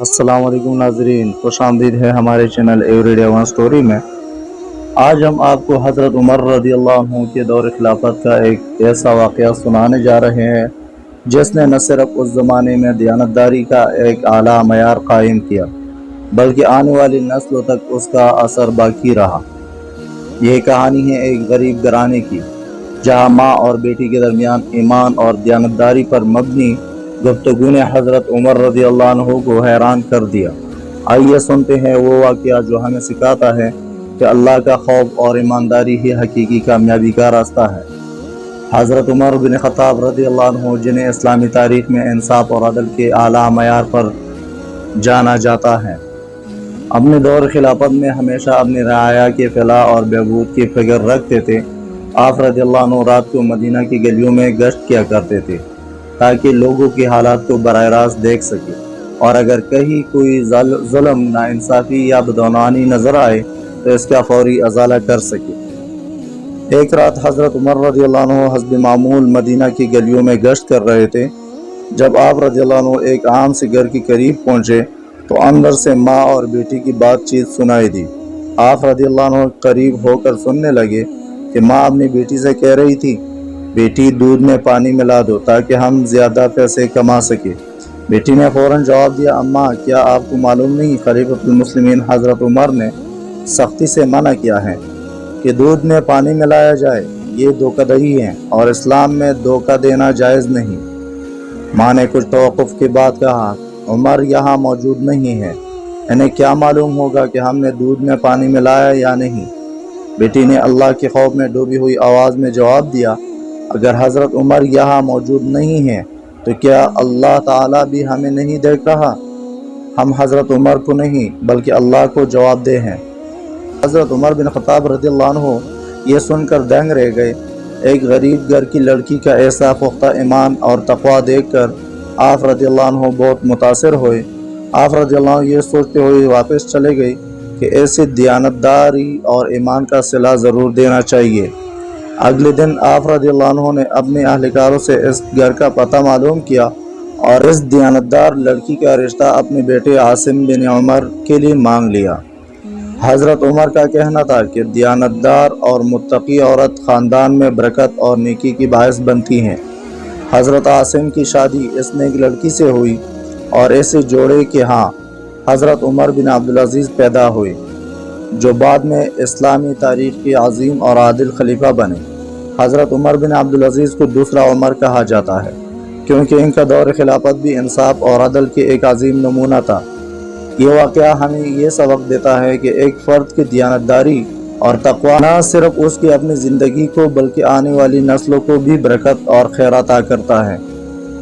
السلام علیکم ناظرین، خوش آمدید ہے ہمارے channel every day one story میں۔ آج ہم آپ کو حضرت عمر رضی اللہ عنہ کے دور خلافت کا ایک ایسا واقعہ سنانے جا رہے ہیں جس نے نہ صرف اس زمانے میں دیانتداری کا ایک اعلیٰ معیار قائم کیا بلکہ آنے والی نسلوں تک اس کا اثر باقی رہا۔ یہ کہانی ہے ایک غریب گھرانے کی جہاں ماں اور بیٹی کے درمیان ایمان اور دیانتداری پر مبنی گفتگو نے حضرت عمر رضی اللہ عنہ کو حیران کر دیا۔ آئیے سنتے ہیں وہ واقعہ جو ہمیں سکھاتا ہے کہ اللہ کا خوف اور ایمانداری ہی حقیقی کامیابی کا راستہ ہے۔ حضرت عمر بن خطاب رضی اللہ عنہ، جنہیں اسلامی تاریخ میں انصاف اور عدل کے اعلیٰ معیار پر جانا جاتا ہے، اپنے دور خلافت میں ہمیشہ اپنی رعایا کے فلاح اور بہبود کی فکر رکھتے تھے۔ آپ رضی اللہ عنہ رات کو مدینہ کی گلیوں میں گشت کیا کرتے تھے تاکہ لوگوں کے حالات کو براہ راست دیکھ سکے، اور اگر کہیں کوئی ظلم، ناانصافی یا بدعنوانی نظر آئے تو اس کا فوری ازالہ کر سکے۔ ایک رات حضرت عمر رضی اللہ عنہ حسب معمول مدینہ کی گلیوں میں گشت کر رہے تھے۔ جب آپ رضی اللہ عنہ ایک عام سے گھر کے قریب پہنچے تو اندر سے ماں اور بیٹی کی بات چیت سنائی دی۔ آپ رضی اللہ عنہ قریب ہو کر سننے لگے کہ ماں اپنی بیٹی سے کہہ رہی تھی، بیٹی دودھ میں پانی ملا دو تاکہ ہم زیادہ پیسے کما سکے۔ بیٹی نے فوراً جواب دیا، اماں کیا آپ کو معلوم نہیں خلیفۃ المسلمین حضرت عمر نے سختی سے منع کیا ہے کہ دودھ میں پانی ملایا جائے؟ یہ دھوکہ دہی ہے اور اسلام میں دھوکہ دینا جائز نہیں۔ ماں نے کچھ توقف کے بعد کہا، عمر یہاں موجود نہیں ہے، انہیں کیا معلوم ہوگا کہ ہم نے دودھ میں پانی ملایا یا نہیں؟ بیٹی نے اللہ کے خوف میں ڈوبی ہوئی آواز میں جواب دیا، اگر حضرت عمر یہاں موجود نہیں ہیں تو کیا اللہ تعالیٰ بھی ہمیں نہیں دیکھ رہا؟ ہم حضرت عمر کو نہیں بلکہ اللہ کو جواب دہ ہیں۔ حضرت عمر بن خطاب رضی اللہ عنہ یہ سن کر دنگ رہ گئے۔ ایک غریب گھر کی لڑکی کا ایسا پختہ ایمان اور تقویٰ دیکھ کر آپ رضی اللہ عنہ بہت متاثر ہوئے۔ آپ رضی اللہ عنہ یہ سوچتے ہوئے واپس چلے گئے کہ ایسی دیانتداری اور ایمان کا صلہ ضرور دینا چاہیے۔ اگلے دن آپ رضی اللہ عنہ نے اپنے اہلکاروں سے اس گھر کا پتہ معلوم کیا اور اس دیانتدار لڑکی کا رشتہ اپنے بیٹے عاصم بن عمر کے لیے مانگ لیا۔ حضرت عمر کا کہنا تھا کہ دیانتدار اور متقی عورت خاندان میں برکت اور نیکی کی باعث بنتی ہیں۔ حضرت عاصم کی شادی اس نیک لڑکی سے ہوئی اور ایسے جوڑے کہ ہاں حضرت عمر بن عبدالعزیز پیدا ہوئے، جو بعد میں اسلامی تاریخ کے عظیم اور عادل خلیفہ بنے۔ حضرت عمر بن عبدالعزیز کو دوسرا عمر کہا جاتا ہے کیونکہ ان کا دور خلافت بھی انصاف اور عدل کے ایک عظیم نمونہ تھا۔ یہ واقعہ ہمیں یہ سبق دیتا ہے کہ ایک فرد کی دیانتداری اور تقویٰ نہ صرف اس کی اپنی زندگی کو بلکہ آنے والی نسلوں کو بھی برکت اور خیر عطا کرتا ہے۔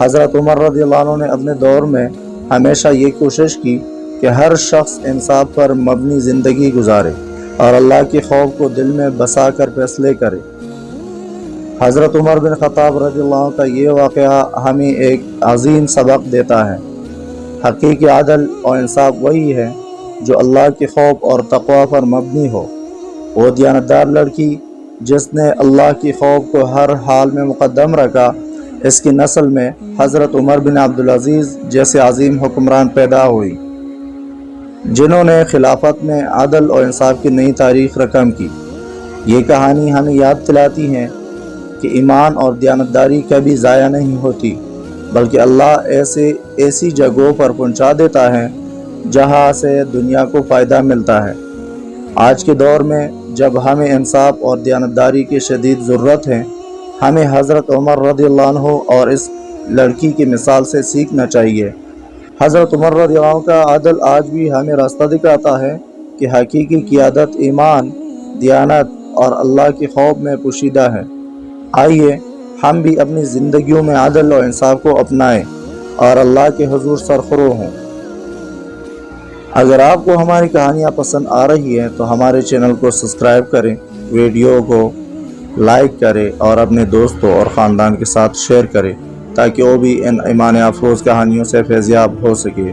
حضرت عمر رضی اللہ عنہ نے اپنے دور میں ہمیشہ یہ کوشش کی کہ ہر شخص انصاف پر مبنی زندگی گزارے اور اللہ کے خوف کو دل میں بسا کر فیصلے کرے۔ حضرت عمر بن خطاب رضی اللہ عنہ کا یہ واقعہ ہمیں ایک عظیم سبق دیتا ہے۔ حقیقی عدل اور انصاف وہی ہے جو اللہ کے خوف اور تقویٰ پر مبنی ہو۔ وہ دیانتدار لڑکی جس نے اللہ کے خوف کو ہر حال میں مقدم رکھا، اس کی نسل میں حضرت عمر بن عبدالعزیز جیسے عظیم حکمران پیدا ہوئی جنہوں نے خلافت میں عدل اور انصاف کی نئی تاریخ رقم کی۔ یہ کہانی ہمیں یاد دلاتی ہے کہ ایمان اور دیانتداری کبھی ضائع نہیں ہوتی، بلکہ اللہ ایسی جگہوں پر پہنچا دیتا ہے جہاں سے دنیا کو فائدہ ملتا ہے۔ آج کے دور میں جب ہمیں انصاف اور دیانتداری کی شدید ضرورت ہے، ہمیں حضرت عمر رضی اللہ عنہ اور اس لڑکی کی مثال سے سیکھنا چاہیے۔ حضرت عمر رضی اللہ عنہ کا عدل آج بھی ہمیں راستہ دکھاتا ہے کہ حقیقی قیادت ایمان، دیانت اور اللہ کے خوف میں پوشیدہ ہے۔ آئیے ہم بھی اپنی زندگیوں میں عدل و انصاف کو اپنائیں اور اللہ کے حضور سرخرو ہوں۔ اگر آپ کو ہماری کہانیاں پسند آ رہی ہیں تو ہمارے چینل کو سبسکرائب کریں، ویڈیو کو لائک کریں اور اپنے دوستوں اور خاندان کے ساتھ شیئر کریں تاکہ وہ بھی ان ایمان افروز کہانیوں سے فیضیاب ہو سکے۔